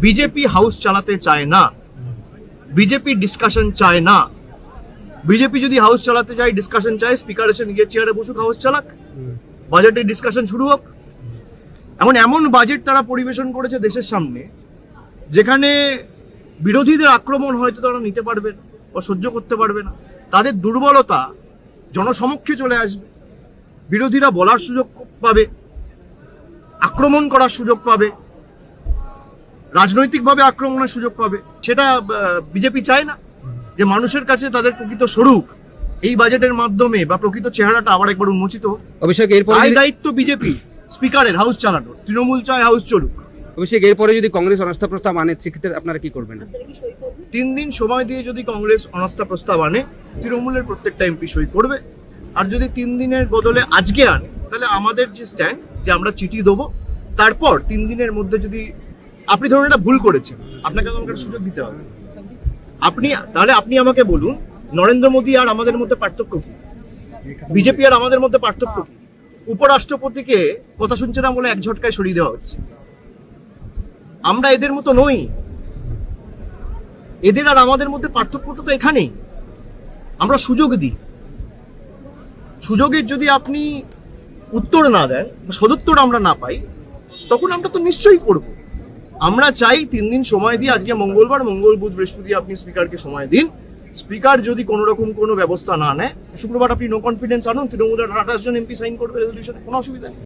BJP house চালাতে চায় না, বিজেপি ডিসকাশন চায় না। বিজেপি যদি হাউস চালাতে চায়, ডিসকাশন চায়, স্পিকার এসে নিজের চেয়ারে বসুক, হাউস চালাক, বাজেটের ডিসকাশন শুরু হোক। এমন বাজেট তারা পরিবেশন করেছে দেশের সামনে, যেখানে বিরোধীদের আক্রমণ হয়তো তারা নিতে পারবে না বা সহ্য করতে পারবে না। তাদের দুর্বলতা জনসমক্ষে চলে আসবে, বিরোধীরা বলার সুযোগ পাবে, আক্রমণ করার সুযোগ পাবে, রাজনৈতিকভাবে আক্রমণের সুযোগ পাবে। সেটা বিজেপি চায় না, যে মানুষের কাছে তাদের প্রকৃত স্বরূপ এই বাজেটের মাধ্যমে বা প্রকৃত চেহারাটা আবার একবার উন্মোচিত হোক। অভিষেক, এরপরে দায়িত্ব বিজেপি স্পিকারের হাউস চালানোর, তৃণমূল চায় হাউস চলুক। অভিষেক, এরপরে যদি কংগ্রেস অনাস্থা প্রস্তাব আনে, সেক্ষেত্রে আপনারা কি করবেন? 3 দিন সময় দিয়ে যদি কংগ্রেস অনাস্থা প্রস্তাব আনে, তৃণমূলের প্রত্যেকটা এমপি সই করবে। আর যদি 3 দিনের বদলে আজকে আনে, তাহলে আমাদের যে স্ট্যান্ড, যে আমরা চিঠি দেবো, তারপর 3 দিনের মধ্যে যদি আপনি ধরুন এটা ভুল করেছেন, আপনাকে আমাকে একটা সুযোগ দিতে হবে। আপনি আমাকে বলুন, নরেন্দ্র মোদী আর আমাদের মধ্যে পার্থক্য কি? বিজেপি আর আমাদের মধ্যে পার্থক্য কি? উপরাষ্ট্রপতিকে কথা শুনছে না বলে এক ঝটকায় সরিয়ে দেওয়া হচ্ছে। আমরা এদের মতো নই। এদের আর আমাদের মধ্যে পার্থক্যটা তো এখানেই। আমরা সুযোগ দিই, সুযোগের যদি আপনি উত্তর না দেন, সদুত্তর আমরা না পাই, তখন আমরা তো নিশ্চয়ই করব। আমরা চাই 3 দিন সময় দিয়ে, আজকে মঙ্গলবার, মঙ্গল বুধ বৃহস্পতি আপনি স্পিকারকে সময় দিন। স্পিকার যদি কোনো রকম কোনো ব্যবস্থা না নেয়, শুক্রবার আপনি নো কনফিডেন্স আনুন, তৃণমূলের 28 জন এমপি সাইন করবে রেজলিউশনে, কোনো অসুবিধা নেই।